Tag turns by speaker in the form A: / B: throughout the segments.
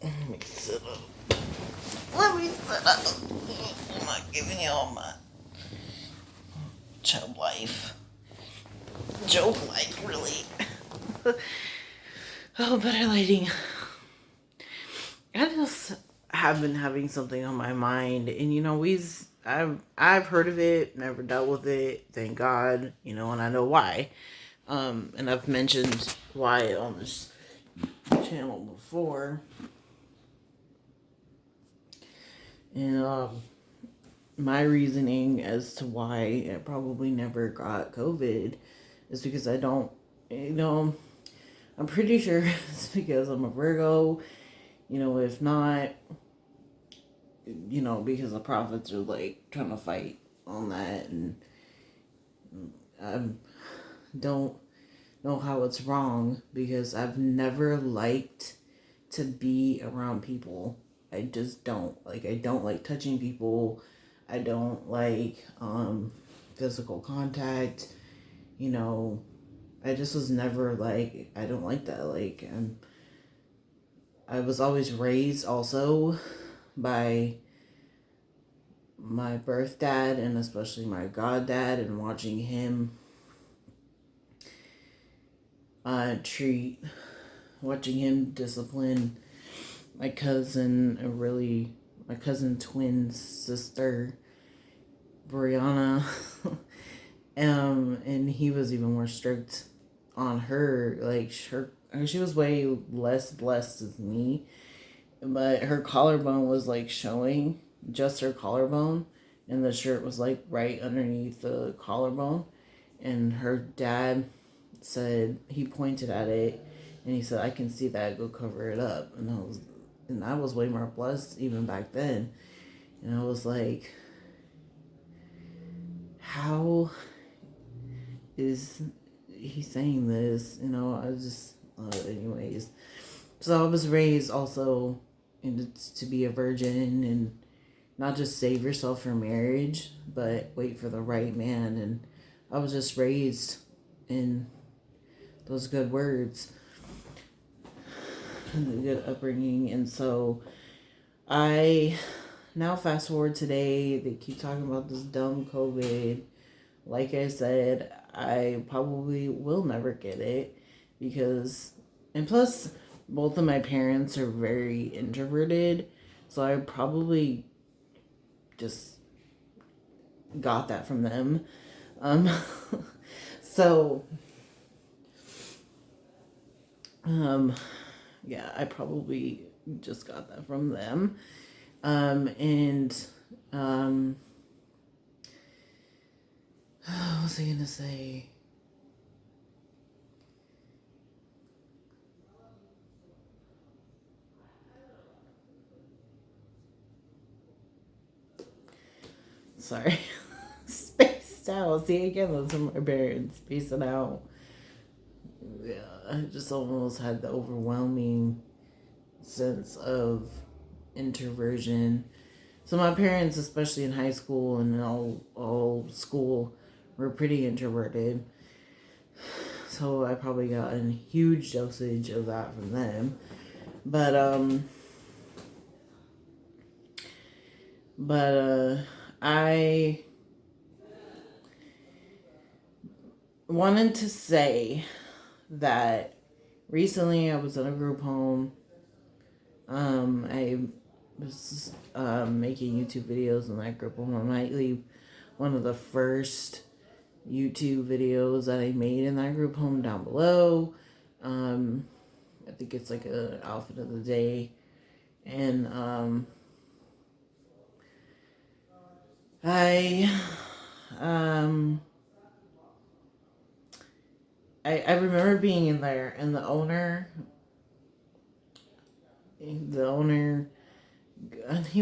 A: Let me sit up. Let me sit up. I'm not giving you all my joke life. Joke life, really. Oh, better lighting. I just have been having something on my mind, and I've heard of it, never dealt with it. Thank God, and I know why. And I've mentioned why on this channel before, and my reasoning as to why I probably never got COVID is because I don't, you know, I'm pretty sure it's because I'm a Virgo. If not, because the prophets are like trying to fight on that, and I don't know how it's wrong because I've never liked to be around people. I just don't I don't like touching people. I don't like physical contact. You know, I just was never like I don't like that. I was always raised also by my birth dad and especially my god dad, and watching him treat watching him discipline my cousin twin sister Brianna. And he was even more strict on her. She was way less blessed as me, but her collarbone was like showing, just her collarbone, and the shirt was like right underneath the collarbone. And her dad said, he pointed at it and he said, "I can see that, go cover it up." And I was way more blessed even back then. And I was like, how is he saying this? I was just, anyways. So I was raised also to be a virgin and not just save yourself for marriage, but wait for the right man. And I was just raised in those good words, and the good upbringing. And so I now fast forward today, they keep talking about this dumb COVID. Like I said, I probably will never get it because, and plus, both of my parents are very introverted, so I probably just got that from them. Um, so, um, yeah, I probably just got that from them. And, what was I gonna say? Sorry. Spaced out. See, again, those are my parents spacing out. Yeah, I just almost had the overwhelming sense of introversion. So my parents, especially in high school and all school, were pretty introverted. So I probably got a huge dosage of that from them. But I wanted to say that recently I was in a group home. I was making YouTube videos in that group home. I might leave one of the first YouTube videos that I made in that group home down below. I think it's like an outfit of the day. And I um I remember being in there, and the owner, he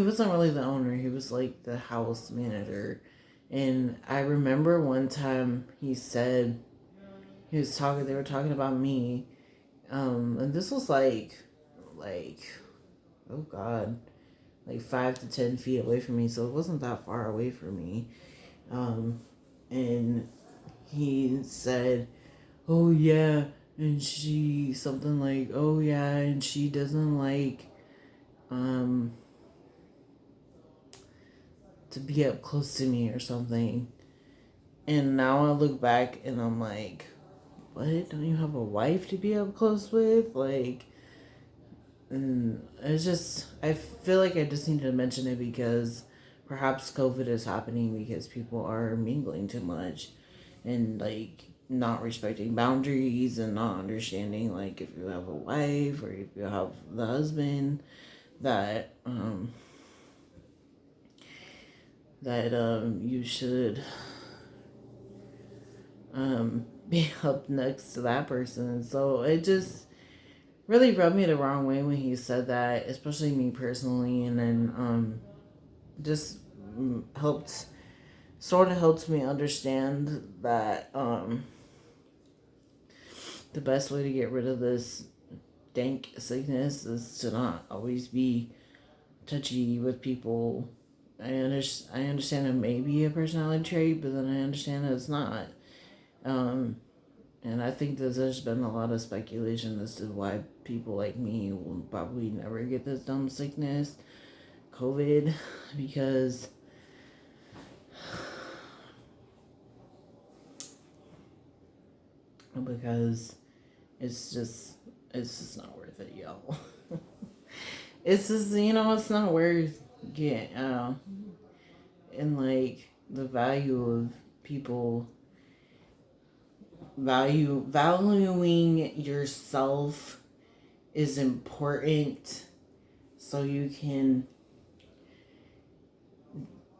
A: wasn't really the owner, he was like the house manager. And I remember one time they were talking about me. And this was like, oh God, like 5 to 10 feet away from me, so it wasn't that far away from me. And he said, "Oh yeah," and she something like, "Oh yeah," and she doesn't like um, to be up close to me or something. And now I look back and I'm like, what? Don't you have a wife to be up close with? Like, and it's just, I feel like I just need to mention it because perhaps COVID is happening because people are mingling too much and like not respecting boundaries and not understanding like if you have a wife or if you have the husband that you should be up next to that person. So it just really rubbed me the wrong way when he said that, especially me personally, and then just helped sort of helped me understand that the best way to get rid of this dank sickness is to not always be touchy with people. I understand it may be a personality trait, but then I understand that it's not. Um, and I think that there's been a lot of speculation as to why people like me will probably never get this dumb sickness, COVID, because because it's just not worth it, y'all. It's just it's not worth getting and like the value of people valuing yourself is important so you can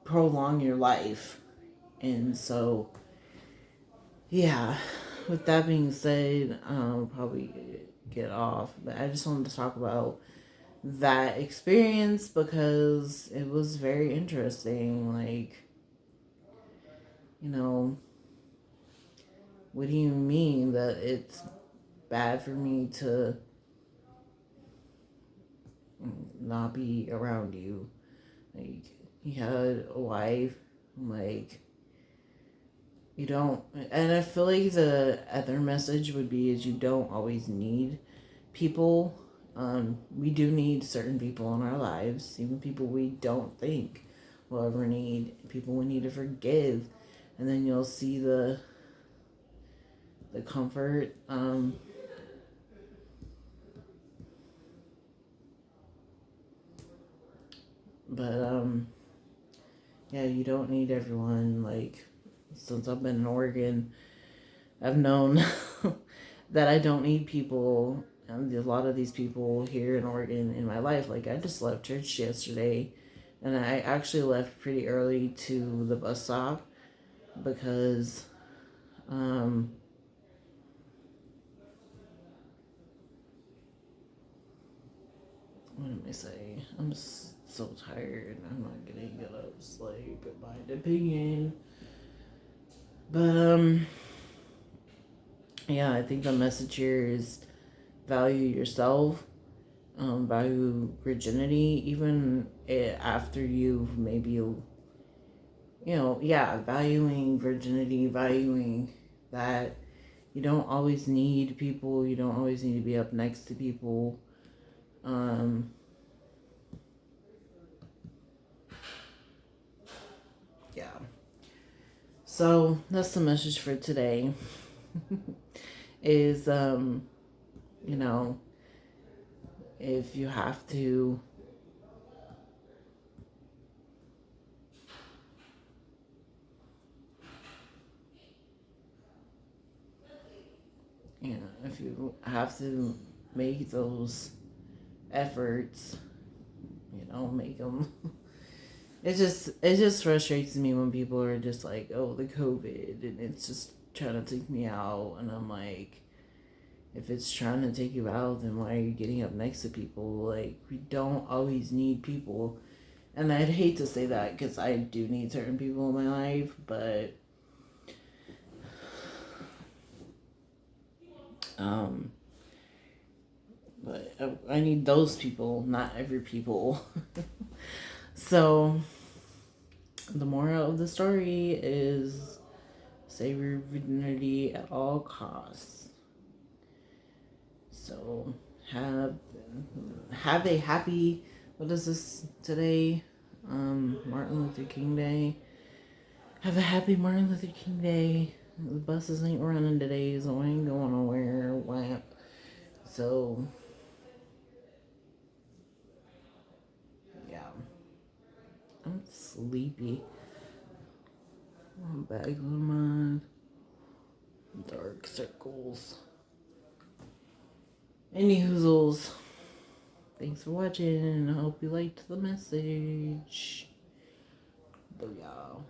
A: prolong your life. And so yeah, with that being said, I'll probably get off, but I just wanted to talk about that experience because it was very interesting. Like, you know, what do you mean that it's bad for me to not be around you? Like, you had a wife, like, you don't, and I feel like the other message would be is you don't always need people. We do need certain people in our lives, even people we don't think we'll ever need, people we need to forgive, and then you'll see the comfort. But yeah, you don't need everyone. Like, since I've been in Oregon, I've known that I don't need people. And a lot of these people here in Oregon in my life, like I just left church yesterday, and I actually left pretty early to the bus stop because, um, what am I saying? I'm so tired. I'm not gonna get up sleep. Goodbye to opinion. But yeah, I think the message here is value yourself, value virginity, even after you've maybe, yeah, valuing virginity, valuing that you don't always need people, you don't always need to be up next to people. Um, yeah. So that's the message for today. Is you know, if you have to, if you have to make those efforts, make them. It just frustrates me when people are just like, oh, the COVID, and it's just trying to take me out, and I'm like, if it's trying to take you out, then why are you getting up next to people? Like, we don't always need people, and I'd hate to say that because I do need certain people in my life, um, but I need those people, not every people. So the moral of the story is save your virginity at all costs. So have a happy What is this today? Martin Luther King Day. Have a happy Martin Luther King Day. The buses ain't running today, so I ain't going nowhere. Whap. So, yeah. I'm sleepy. I'm back on my dark circles. Any hoozles. Thanks for watching, and I hope you liked the message. Booyah.